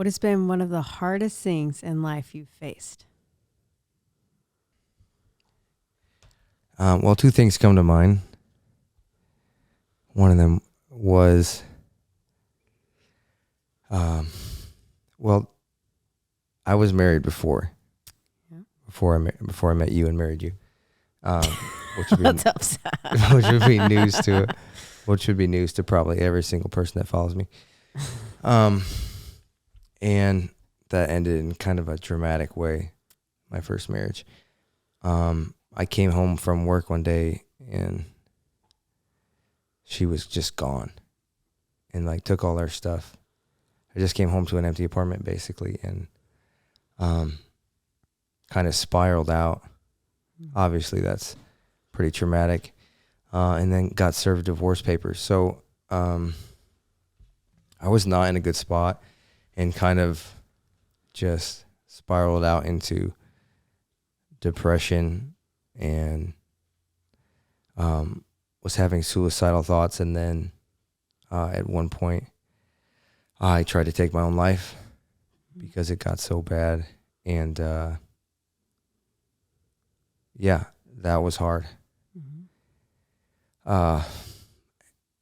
What has been one of the hardest things in life you've faced? Well, two things come to mind. One of them was, well, I was married before. Yeah. Before I met you and married you, which would be That's upset. which would be news to which would be news to probably every single person that follows me. And that ended in kind of a dramatic way. My first marriage. I came home from work one day and she was just gone, and like took all our stuff. I just came home to an empty apartment basically, and kind of spiraled out. Obviously, that's pretty traumatic. And then got served divorce papers. So I was not in a good spot, and kind of just spiraled out into depression, and was having suicidal thoughts. And then at one point, I tried to take my own life because it got so bad. And yeah, that was hard.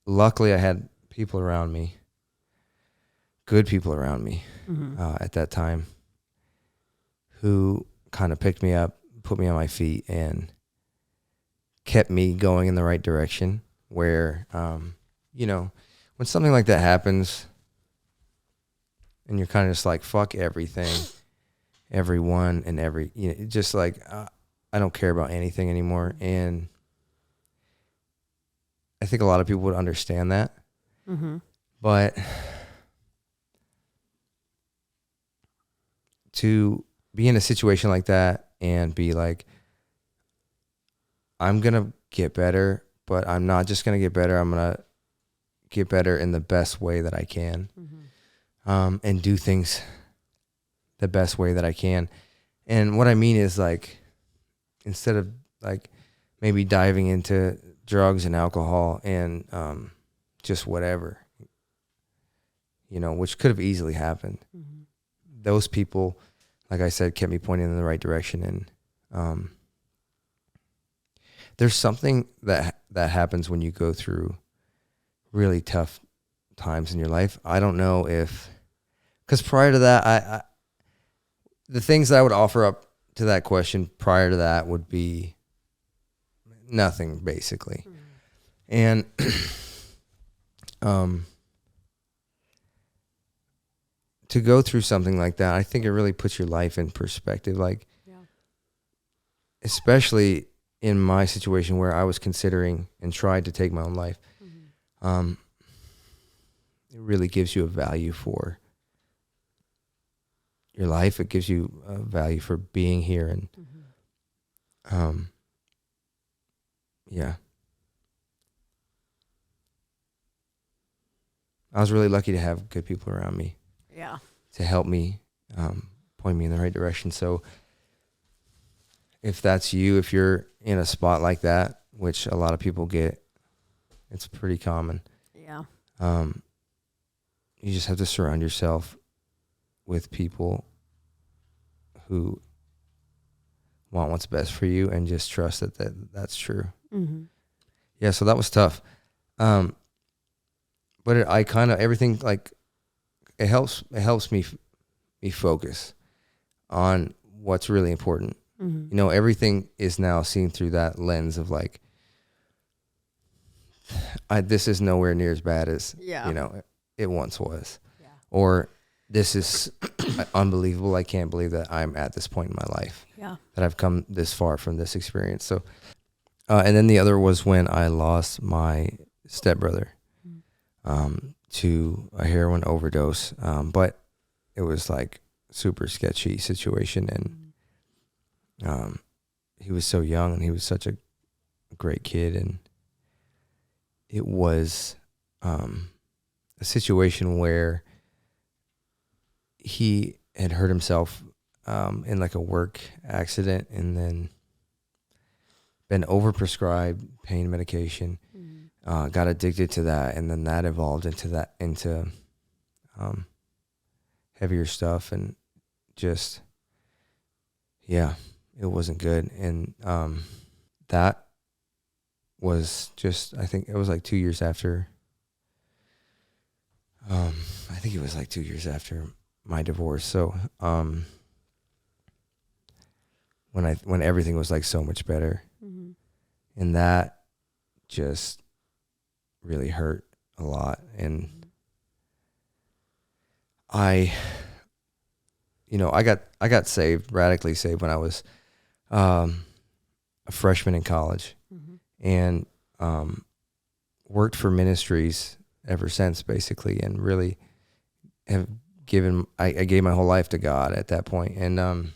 Luckily, I had people around me, good people around me at that time, who kind of picked me up, put me on my feet, and kept me going in the right direction. Where, when something like that happens and you're kind of just like, fuck everything, everyone, and just like, I don't care about anything anymore. And I think a lot of people would understand that. But to be in a situation like that and be like, I'm going to get better, but I'm not just going to get better. I'm going to get better in the best way that I can, and do things the best way that I can. And what I mean is, like, instead of like maybe diving into drugs and alcohol and just whatever, which could have easily happened. Those people, like I said, kept me pointing in the right direction. And there's something that happens when you go through really tough times in your life. I don't know because prior to that, the things that I would offer up to that question prior to that would be nothing, basically. And to go through something like that, I think it really puts your life in perspective. Like, especially in my situation where I was considering and tried to take my own life, it really gives you a value for your life. It gives you a value for being here. And yeah. I was really lucky to have good people around me. Yeah. To help me, point me in the right direction. So if that's you, if you're in a spot like that, which a lot of people get, it's pretty common. Yeah. You just have to surround yourself with people who want what's best for you, and just trust that's true. Yeah. So that was tough. But everything, like, it helps me focus on what's really important. Everything is now seen through that lens of like, this is nowhere near as bad as, it once was. Yeah. Or this is unbelievable. I can't believe that I'm at this point in my life. Yeah. That I've come this far from this experience. So, and then the other was when I lost my stepbrother to a heroin overdose. But it was like super sketchy situation, and he was so young, and he was such a great kid, and it was a situation where he had hurt himself in like a work accident, and then been overprescribed pain medication, got addicted to that, and then that evolved into heavier stuff, and just, yeah, it wasn't good. And that was just, I think it was like 2 years after, I think it was like 2 years after my divorce. So when everything was like so much better, and that just really hurt a lot. And I got saved, radically saved, when I was a freshman in college, and worked for ministries ever since, basically, and really have I gave my whole life to God at that point, and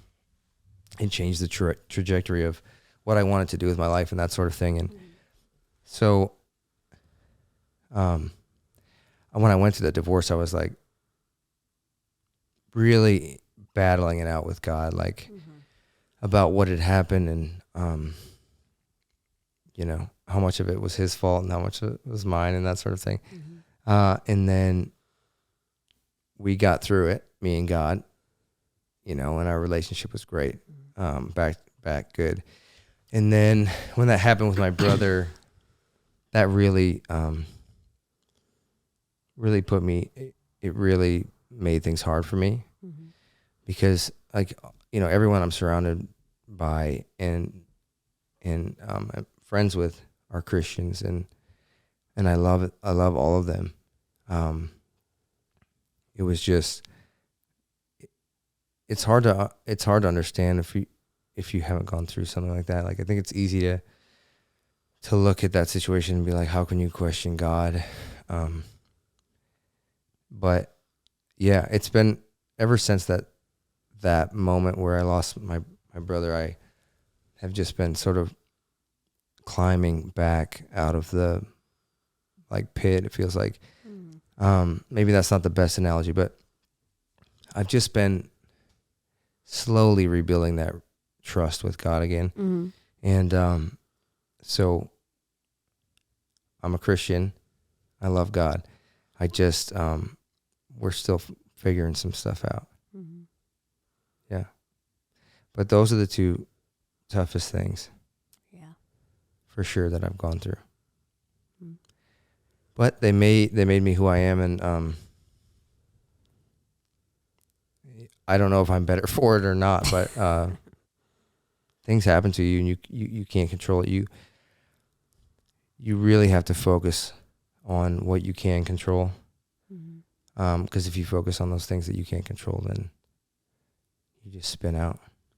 it changed the trajectory of what I wanted to do with my life and that sort of thing. And so when I went through that divorce, I was like really battling it out with God, like about what had happened, and how much of it was his fault and how much of it was mine, and that sort of thing. And then we got through it, me and God, and our relationship was great, back good. And then when that happened with my brother, that really put me, it really made things hard for me, because everyone I'm surrounded by and I'm friends with are Christians, and I love it. I love all of them. It was just, it's hard to understand if you haven't gone through something like that. Like, I think it's easy to look at that situation and be like, how can you question God? But yeah, it's been ever since that moment where I lost my brother, I have just been sort of climbing back out of the pit. It feels like, maybe that's not the best analogy, but I've just been slowly rebuilding that trust with God again. And so I'm a Christian. I love God. I just, we're still figuring some stuff out. Yeah. But those are the two toughest things. Yeah. For sure, that I've gone through. But they made me who I am, and I don't know if I'm better for it or not, but things happen to you, and you can't control it. You really have to focus on what you can control. Because if you focus on those things that you can't control, then you just spin out.